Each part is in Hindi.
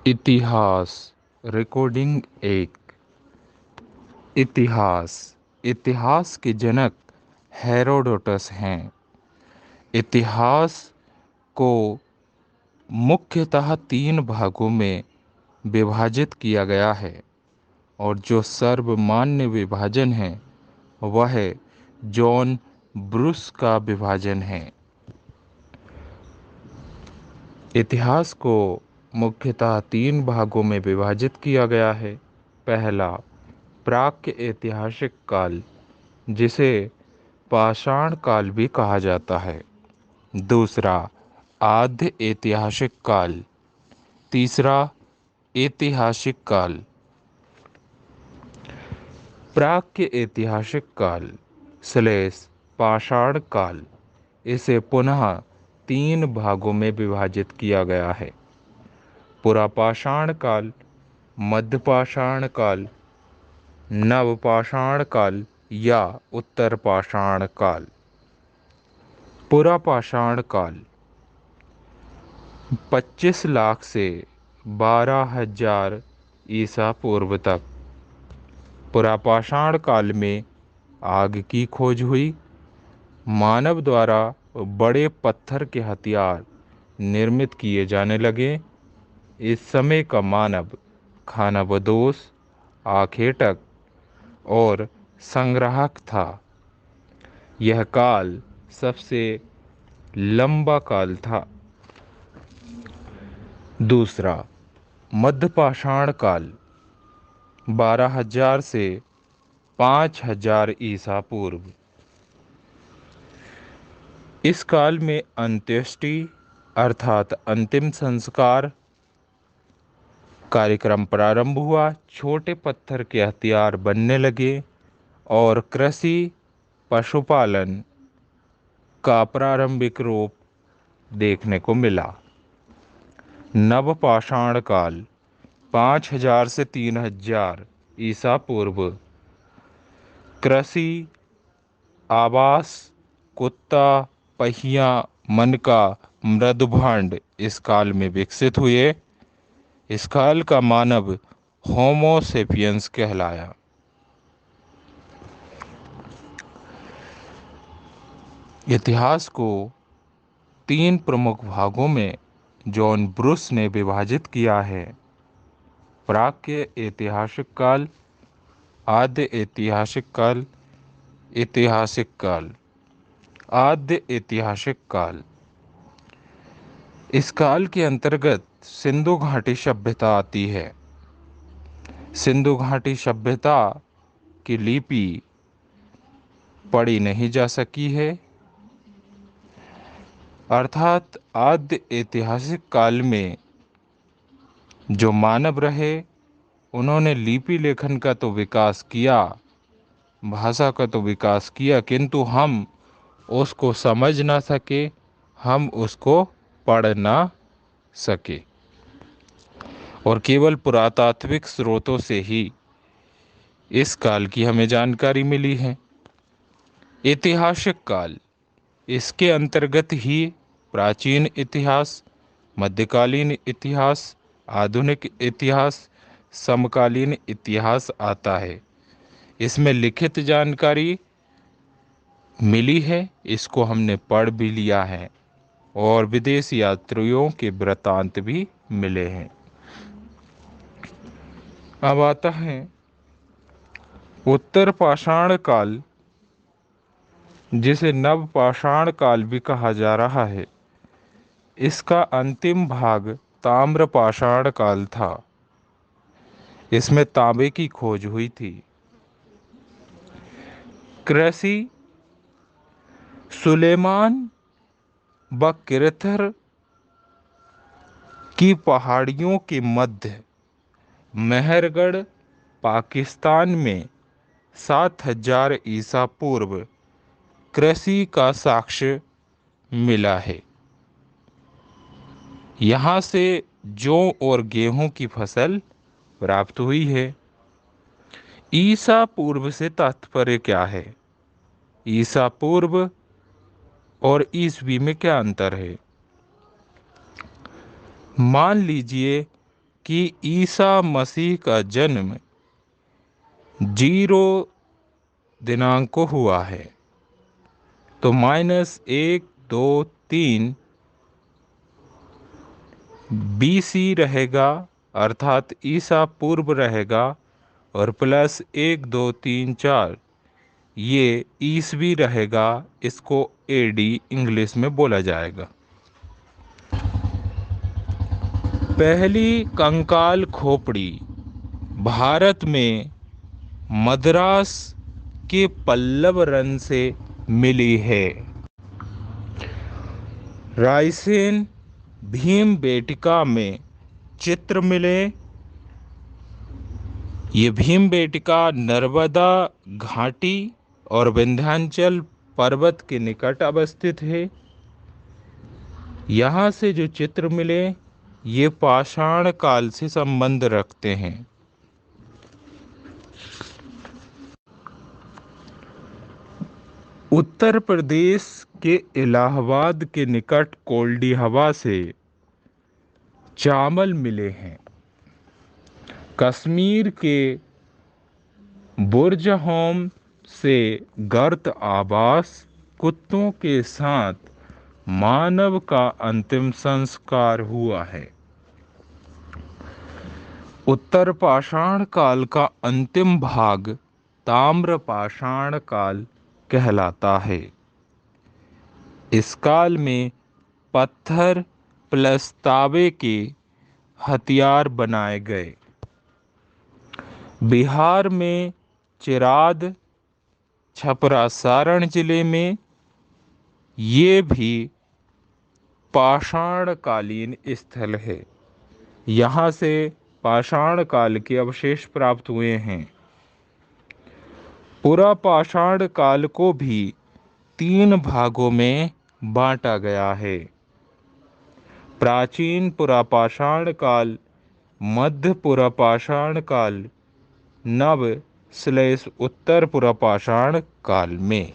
इतिहास रिकॉर्डिंग एक। इतिहास इतिहास के जनक हेरोडोटस हैं। इतिहास को मुख्यतः तीन भागों में विभाजित किया गया है और जो सर्वमान्य विभाजन है वह जॉन ब्रूस का विभाजन है। इतिहास को मुख्यतः तीन भागों में विभाजित किया गया है। पहला, प्राक ऐतिहासिक काल, जिसे पाषाण काल भी कहा जाता है। दूसरा, आद्य ऐतिहासिक काल। तीसरा, ऐतिहासिक काल। प्राक ऐतिहासिक काल / पाषाण काल, इसे पुनः तीन भागों में विभाजित किया गया है। पुरापाषाण काल, मध्यपाषाण काल, नवपाषाण काल या उत्तरपाषाण काल। पुरापाषाण काल 25 लाख से 12,000 ईसा पूर्व तक। पुरापाषाण काल में आग की खोज हुई। मानव द्वारा बड़े पत्थर के हथियार निर्मित किए जाने लगे। इस समय का मानव खानाबदोश, आखेटक और संग्राहक था। यह काल सबसे लंबा काल था। दूसरा, मध्यपाषाण काल 12,000 से 5,000 ईसा पूर्व। इस काल में अंत्येष्टि अर्थात अंतिम संस्कार कार्यक्रम प्रारंभ हुआ। छोटे पत्थर के हथियार बनने लगे और कृषि पशुपालन का प्रारंभिक रूप देखने को मिला। नवपाषाण काल 5,000 से 3,000 ईसा पूर्व। कृषि, आवास, कुत्ता, पहिया, मनका, मृदुभांड इस काल में विकसित हुए। इस काल का मानव होमो सेपियंस कहलाया। इतिहास को तीन प्रमुख भागों में जॉन ब्रूस ने विभाजित किया है। प्राक्य ऐतिहासिक काल, आद्य ऐतिहासिक काल, ऐतिहासिक काल। आद्य ऐतिहासिक काल, इस काल के अंतर्गत सिंधु घाटी सभ्यता आती है। सिंधु घाटी सभ्यता की लिपि पढ़ी नहीं जा सकी है, अर्थात आद्य ऐतिहासिक काल में जो मानव रहे उन्होंने लिपि लेखन का तो विकास किया, भाषा का तो विकास किया, किंतु हम उसको समझ ना सके, हम उसको पढ़ ना सके और केवल पुरातात्विक स्रोतों से ही इस काल की हमें जानकारी मिली है। ऐतिहासिक काल, इसके अंतर्गत ही प्राचीन इतिहास, मध्यकालीन इतिहास, आधुनिक इतिहास, समकालीन इतिहास आता है। इसमें लिखित जानकारी मिली है, इसको हमने पढ़ भी लिया है और विदेश यात्रियों के वृत्तांत भी मिले हैं। अब आता है उत्तर पाषाण काल, जिसे नव पाषाण काल भी कहा जा रहा है। इसका अंतिम भाग ताम्र पाषाण काल था। इसमें तांबे की खोज हुई थी। कृषि, सुलेमान व किरथर की पहाड़ियों के मध्य मेहरगढ़ पाकिस्तान में 7,000 ईसा पूर्व कृषि का साक्ष्य मिला है। यहाँ से जौ और गेहूं की फसल प्राप्त हुई है। ईसा पूर्व से तात्पर्य क्या है? ईसा पूर्व और ईसवी में क्या अंतर है? मान लीजिए कि ईसा मसीह का जन्म 0 दिनांक को हुआ है, तो -1 2 3 BC रहेगा, अर्थात ईसा पूर्व रहेगा, और +1 2 3 4 ये ईसवी रहेगा। इसको AD इंग्लिश में बोला जाएगा। पहली कंकाल खोपड़ी भारत में मद्रास के पल्लव रन से मिली है। रायसेन भीमबेटका में चित्र मिले। ये भीमबेटका नर्मदा घाटी और विंध्याचल पर्वत के निकट अवस्थित है। यहाँ से जो चित्र मिले ये पाषाण काल से संबंध रखते हैं। उत्तर प्रदेश के इलाहाबाद के निकट कोल्डी हवा से चावल मिले हैं। कश्मीर के बुरजहोम से गर्त आवास कुत्तों के साथ मानव का अंतिम संस्कार हुआ है। उत्तर पाषाण काल का अंतिम भाग ताम्र पाषाण काल कहलाता है। इस काल में पत्थर प्लस तांबे के हथियार बनाए गए। बिहार में चिराद, छपरा, सारण जिले में ये भी पाषाणकालीन स्थल है। यहाँ से पाषाण काल के अवशेष प्राप्त हुए हैं। पुरापाषाण काल को भी 3 भागों में बांटा गया है। प्राचीन पुरापाषाण काल, मध्य पुरापाषाण काल, नव/उत्तर पुरापाषाण काल में।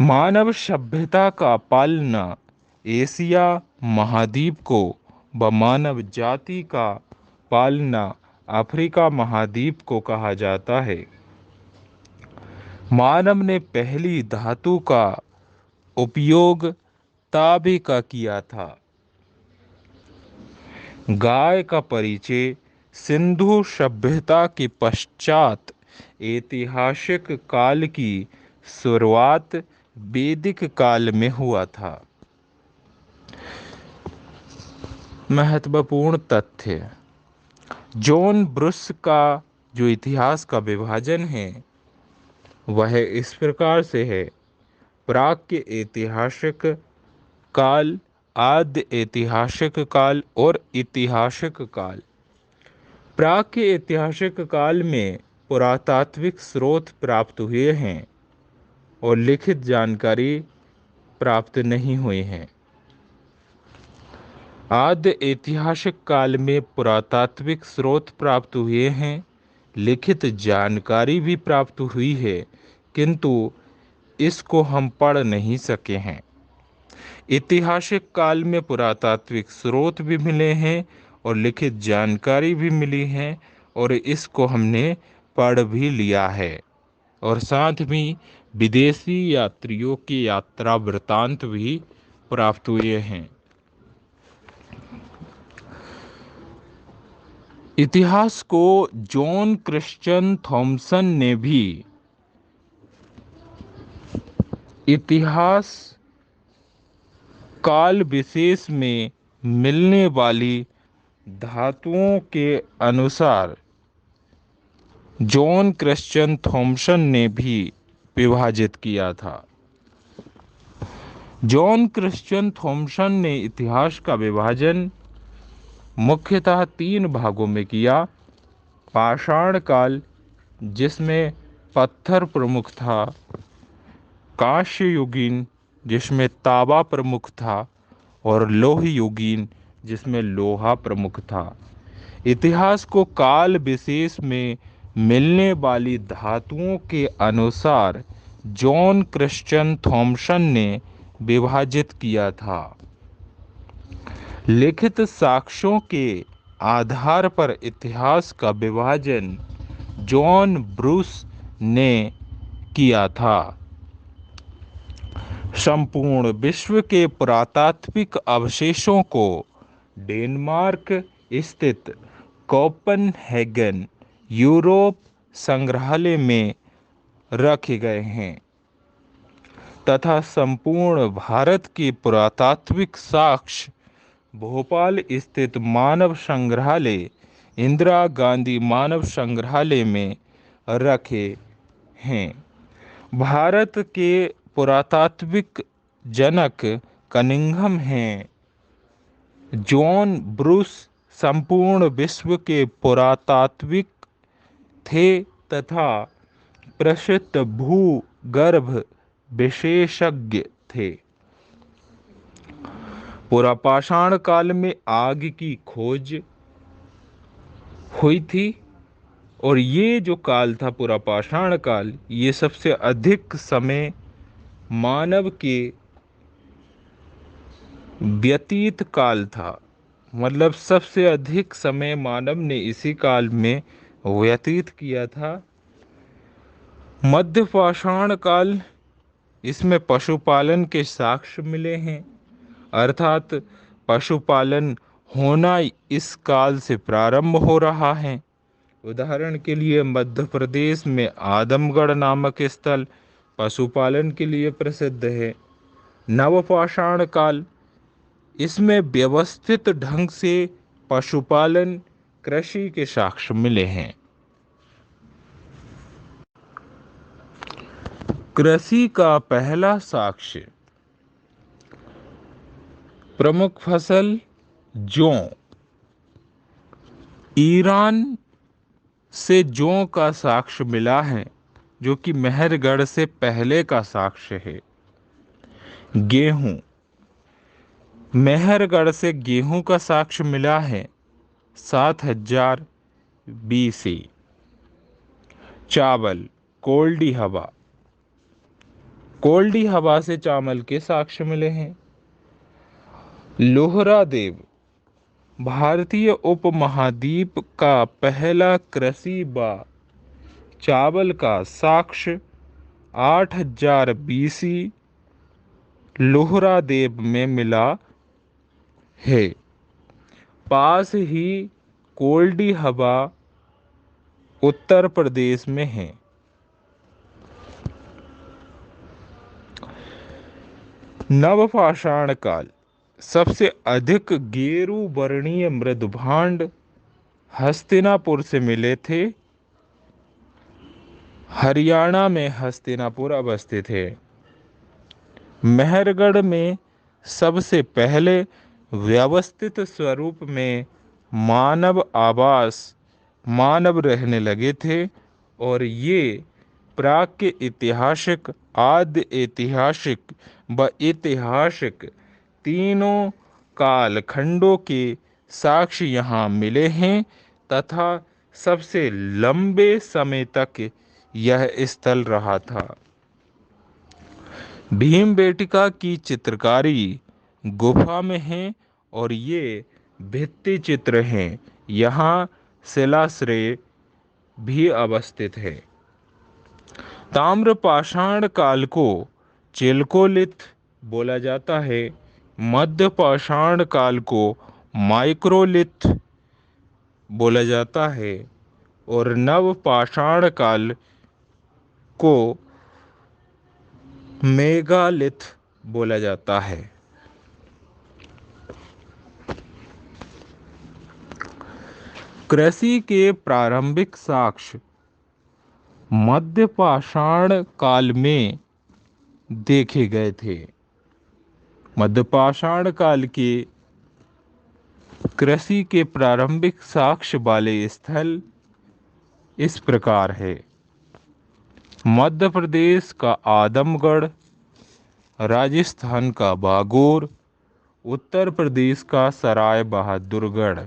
मानव सभ्यता का पालना एशिया महाद्वीप को व मानव जाति का पालना अफ्रीका महाद्वीप को कहा जाता है। मानव ने पहली धातु का उपयोग तांबे का किया था। गाय का परिचय सिंधु सभ्यता के पश्चात ऐतिहासिक काल की शुरुआत वैदिक काल में हुआ था। महत्वपूर्ण तथ्य: जॉन ब्रुस का जो इतिहास का विभाजन है वह इस प्रकार से है: प्राग के ऐतिहासिक काल, आद्य ऐतिहासिक काल और ऐतिहासिक काल। प्राग के ऐतिहासिक काल में पुरातात्विक स्रोत प्राप्त हुए हैं और लिखित जानकारी प्राप्त नहीं हुई है। आद्य ऐतिहासिक काल में पुरातात्विक स्रोत प्राप्त हुए हैं, लिखित जानकारी भी प्राप्त हुई है, किंतु इसको हम पढ़ नहीं सके हैं। ऐतिहासिक काल में पुरातात्विक स्रोत भी मिले हैं और लिखित जानकारी भी मिली है, और इसको हमने पढ़ भी लिया है, और साथ में विदेशी यात्रियों की यात्रा वृतांत भी प्राप्त हुए हैं। इतिहास को जॉन क्रिश्चियन थॉमसन ने भी इतिहास काल विशेष में मिलने वाली धातुओं के अनुसार जॉन क्रिश्चियन थॉमसन ने भी विभाजित किया था। जॉन क्रिश्चियन थॉमसन ने इतिहास का विभाजन मुख्यतः 3 भागों में किया। पाषाण काल, जिसमें पत्थर प्रमुख था, कांस्य युगीन, जिसमें तांबा प्रमुख था, और लौह युगीन, जिसमें लोहा प्रमुख था। इतिहास को काल विशेष में मिलने वाली धातुओं के अनुसार जॉन क्रिश्चियन थॉमसन ने विभाजित किया था। लिखित साक्ष्यों के आधार पर इतिहास का विभाजन जॉन ब्रूस ने किया था। संपूर्ण विश्व के पुरातात्विक अवशेषों को डेनमार्क स्थित कोपेनहेगन यूरोप संग्रहालय में रखे गए हैं तथा संपूर्ण भारत के पुरातात्विक साक्ष्य भोपाल स्थित मानव संग्रहालय, इंदिरा गांधी मानव संग्रहालय में रखे हैं। भारत के पुरातात्विक जनक कनिंघम हैं। जॉन ब्रूस संपूर्ण विश्व के पुरातात्विक थे तथा प्रसिद्ध भूगर्भ विशेषज्ञ थे। पुरापाषाण काल में आग की खोज हुई थी और ये जो काल था पुरापाषाण काल, ये सबसे अधिक समय मानव के व्यतीत काल था। मतलब सबसे अधिक समय मानव ने इसी काल में व्यतीत किया था। मध्य पाषाण काल, इसमें पशुपालन के साक्ष्य मिले हैं, अर्थात पशुपालन होना इस काल से प्रारंभ हो रहा है। उदाहरण के लिए मध्य प्रदेश में आदमगढ़ नामक स्थल पशुपालन के लिए प्रसिद्ध है। नवपाषाण काल, इसमें व्यवस्थित ढंग से पशुपालन कृषि के साक्ष्य मिले हैं। कृषि का पहला साक्ष्य, प्रमुख फसल जौ। ईरान से जौ का साक्ष्य मिला है, जो कि मेहरगढ़ से पहले का साक्ष्य है। गेहूं, मेहरगढ़ से गेहूं का साक्ष्य मिला है 7000 BC। चावल, कोल्डी हवा, कोल्डी हवा से चावल के साक्ष्य मिले हैं। लोहरा देव, भारतीय उपमहाद्वीप का पहला कृषि व चावल का साक्ष्य 8000 BC लोहरा देव में मिला है। पास ही कोल्डी हवा उत्तर प्रदेश में है। नवपाषाण काल, सबसे अधिक गेरू वर्णीय मृदभांड हस्तिनापुर से मिले थे। हरियाणा में हस्तिनापुर अवस्थित है। मेहरगढ़ में सबसे पहले व्यवस्थित स्वरूप में मानव आवास, मानव रहने लगे थे और ये प्राक ऐतिहासिक, आद्य ऐतिहासिक व ऐतिहासिक तीनों कालखंडों के साक्ष्य यहाँ मिले हैं तथा सबसे लंबे समय तक यह स्थल रहा था। भीमबेटका की चित्रकारी गुफा में है और ये भित्ति चित्र हैं। यहाँ शिलाश्रय भी अवस्थित है। ताम्रपाषाण काल को चिल्कोलिथ बोला जाता है। मध्य पाषाण काल को माइक्रोलिथ बोला जाता है और नवपाषाण काल को मेगालिथ बोला जाता है। कृषि के प्रारंभिक साक्ष्य मध्य पाषाण काल में देखे गए थे। मध्य पाषाण काल के कृषि के प्रारंभिक साक्ष्य वाले स्थल इस प्रकार है। मध्य प्रदेश का आदमगढ़, राजस्थान का बागोर, उत्तर प्रदेश का सराय बहादुरगढ़।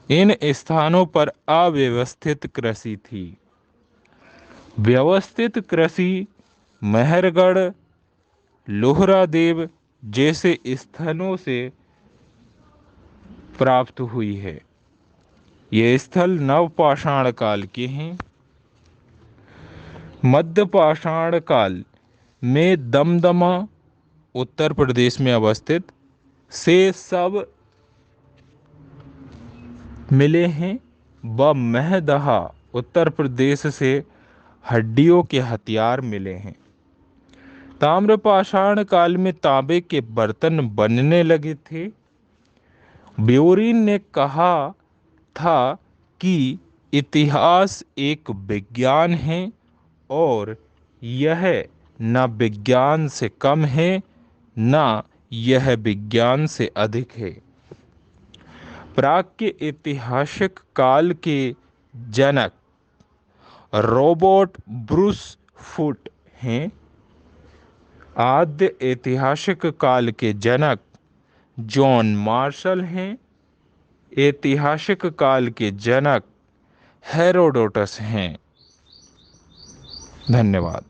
इन स्थानों पर अव्यवस्थित कृषि थी। व्यवस्थित कृषि मेहरगढ़, लोहरादेव जैसे स्थलों से प्राप्त हुई है। ये स्थल नवपाषाण काल के हैं। मध्य पाषाण काल में दमदमा उत्तर प्रदेश में अवस्थित से सब मिले हैं व महदहा उत्तर प्रदेश से हड्डियों के हथियार मिले हैं। ताम्रपाषाण काल में तांबे के बर्तन बनने लगे थे। ब्योरीन ने कहा था कि इतिहास एक विज्ञान है और यह न विज्ञान से कम है न यह विज्ञान से अधिक है। प्राग के ऐतिहासिक काल के जनक रॉबर्ट ब्रूस फुट हैं। आद्य ऐतिहासिक काल के जनक जॉन मार्शल हैं। ऐतिहासिक काल के जनक हेरोडोटस हैं। धन्यवाद।